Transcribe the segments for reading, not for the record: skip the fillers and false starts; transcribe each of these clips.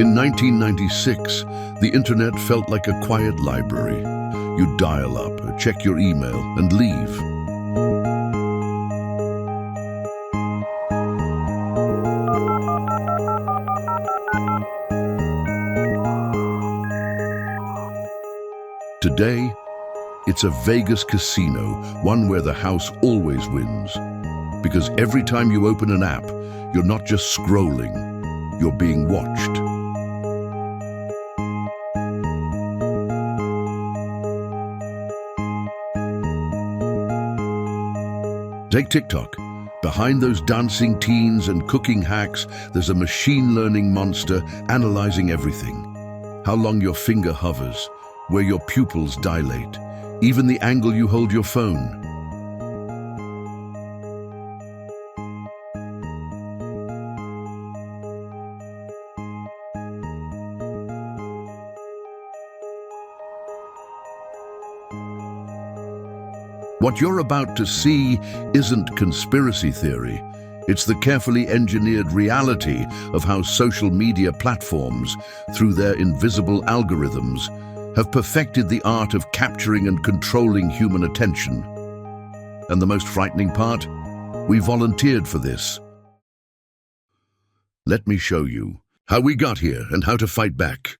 In 1996, the internet felt like a quiet library. You'd dial up, check your email, and leave. Today, it's a Vegas casino, one where the house always wins. Because every time you open an app, you're not just scrolling, you're being watched. Take TikTok. Behind those dancing teens and cooking hacks, there's a machine learning monster analyzing everything. How long your finger hovers, where your pupils dilate, even the angle you hold your phone. What you're about to see isn't conspiracy theory. It's the carefully engineered reality of how social media platforms, through their invisible algorithms, have perfected the art of capturing and controlling human attention. And the most frightening part? We volunteered for this. Let me show you how we got here and how to fight back.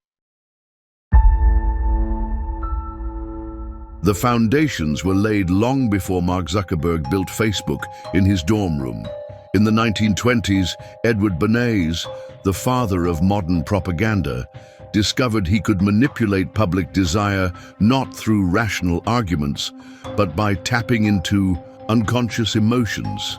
The foundations were laid long before Mark Zuckerberg built Facebook in his dorm room. In the 1920s, Edward Bernays, the father of modern propaganda, discovered he could manipulate public desire not through rational arguments, but by tapping into unconscious emotions.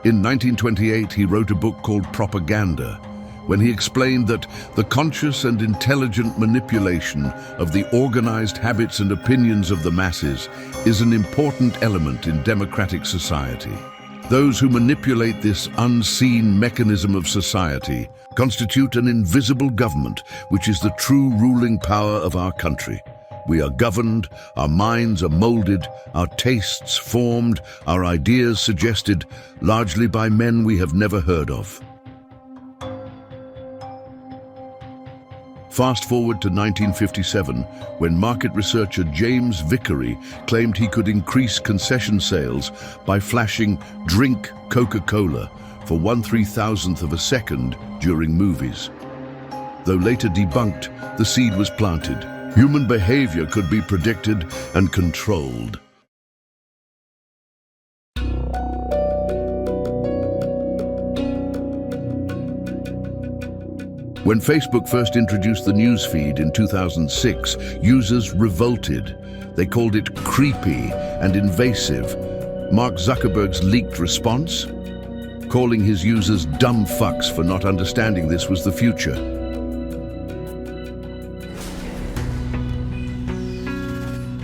In 1928, he wrote a book called Propaganda, when he explained that the conscious and intelligent manipulation of the organized habits and opinions of the masses is an important element in democratic society. Those who manipulate this unseen mechanism of society constitute an invisible government, which is the true ruling power of our country. We are governed, our minds are molded, our tastes formed, our ideas suggested, largely by men we have never heard of. Fast forward to 1957, when market researcher James Vickery claimed he could increase concession sales by flashing "Drink Coca-Cola" for 1/3000th of a second during movies. Though later debunked, the seed was planted. Human behavior could be predicted and controlled. When Facebook first introduced the news feed in 2006, users revolted. They called it creepy and invasive. Mark Zuckerberg's leaked response? Calling his users dumb fucks for not understanding this was the future.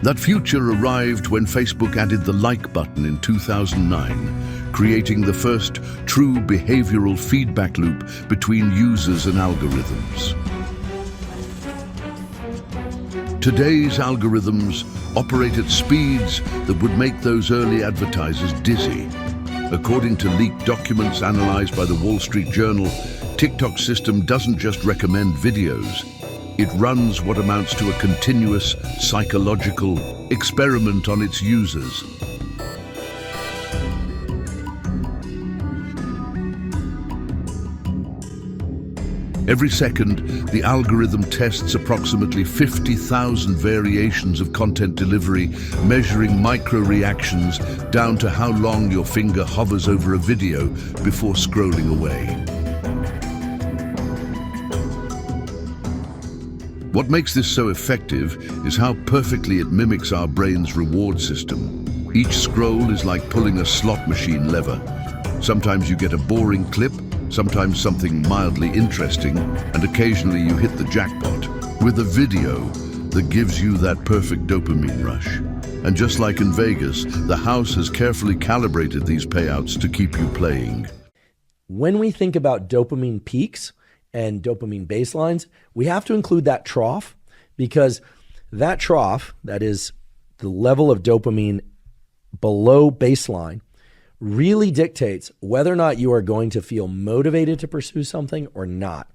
That future arrived when Facebook added the like button in 2009, creating the first true behavioral feedback loop between users and algorithms. Today's algorithms operate at speeds that would make those early advertisers dizzy. According to leaked documents analyzed by the Wall Street Journal, TikTok's system doesn't just recommend videos. It runs what amounts to a continuous psychological experiment on its users. Every second, the algorithm tests approximately 50,000 variations of content delivery, measuring micro-reactions down to how long your finger hovers over a video before scrolling away. What makes this so effective is how perfectly it mimics our brain's reward system. Each scroll is like pulling a slot machine lever. Sometimes you get a boring clip, sometimes something mildly interesting, and occasionally you hit the jackpot with a video that gives you that perfect dopamine rush. And just like in Vegas, the house has carefully calibrated these payouts to keep you playing. When we think about dopamine peaks and dopamine baselines, we have to include that trough, because that trough, that is the level of dopamine below baseline, really dictates whether or not you are going to feel motivated to pursue something or not.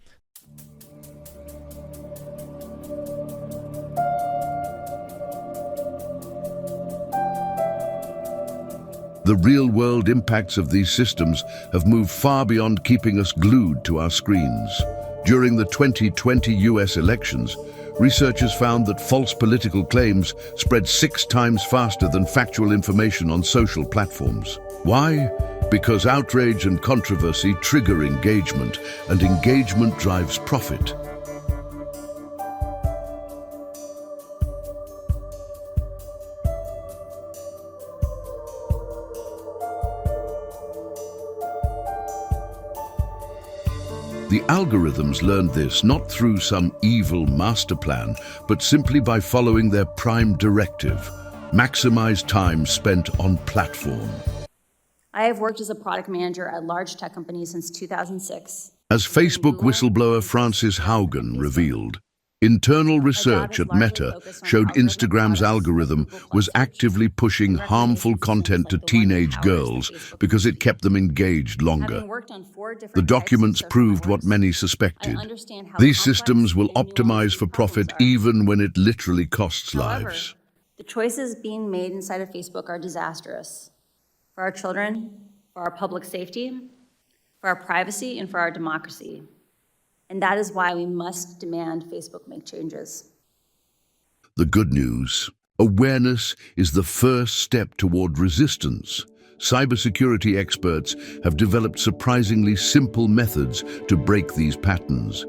The real-world impacts of these systems have moved far beyond keeping us glued to our screens. During the 2020 US elections, researchers found that false political claims spread 6 times faster than factual information on social platforms. Why? Because outrage and controversy trigger engagement, and engagement drives profit. The algorithms learned this not through some evil master plan, but simply by following their prime directive: maximize time spent on platform. I have worked as a product manager at large tech companies since 2006. As Facebook whistleblower Frances Haugen revealed, internal research at Meta showed Instagram's algorithm was actively pushing harmful content to teenage girls because it kept them engaged longer. The documents proved what many suspected. These systems will optimize for profit even when it literally costs lives. The choices being made inside of Facebook are disastrous for our children, for our public safety, for our privacy, and for our democracy. And that is why we must demand Facebook make changes. The good news: awareness is the first step toward resistance. Cybersecurity experts have developed surprisingly simple methods to break these patterns.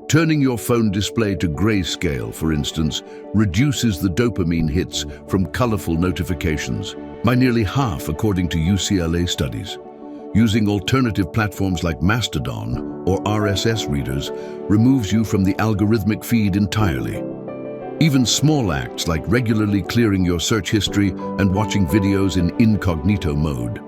Turning your phone display to grayscale, for instance, reduces the dopamine hits from colorful notifications by nearly half, according to UCLA studies. Using alternative platforms like Mastodon or RSS readers removes you from the algorithmic feed entirely. Even small acts like regularly clearing your search history and watching videos in incognito mode.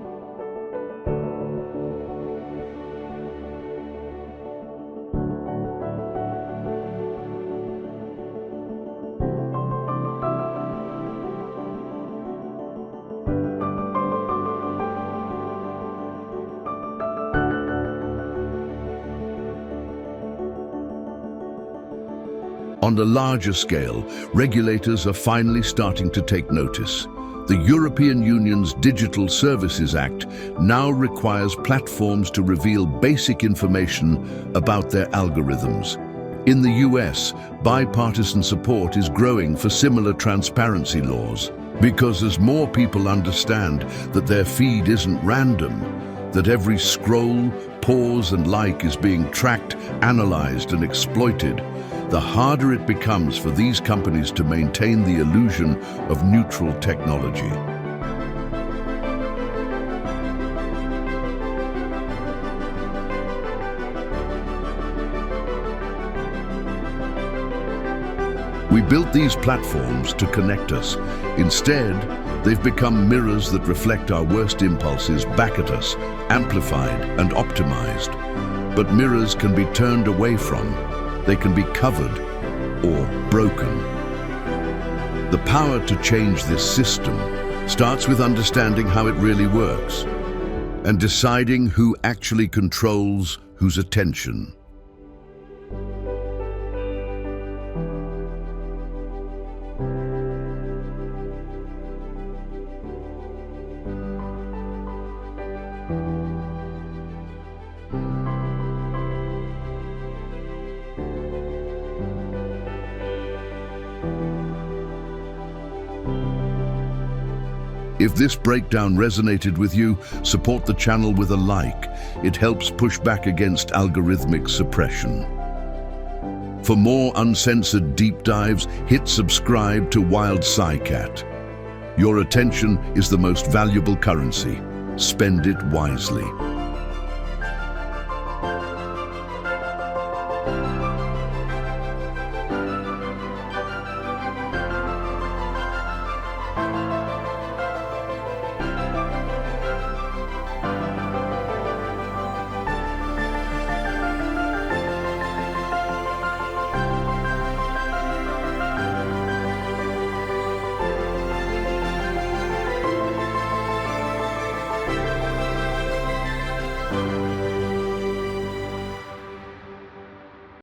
On a larger scale, regulators are finally starting to take notice. The European Union's Digital Services Act now requires platforms to reveal basic information about their algorithms. In the US, bipartisan support is growing for similar transparency laws, because as more people understand that their feed isn't random, that every scroll, pause, and like is being tracked, analyzed, and exploited, the harder it becomes for these companies to maintain the illusion of neutral technology. We built these platforms to connect us. Instead, they've become mirrors that reflect our worst impulses back at us, amplified and optimized. But mirrors can be turned away from. They can be covered or broken. The power to change this system starts with understanding how it really works and deciding who actually controls whose attention. If this breakdown resonated with you, support the channel with a like. It helps push back against algorithmic suppression. For more uncensored deep dives, hit subscribe to WildSciCat. Your attention is the most valuable currency. Spend it wisely.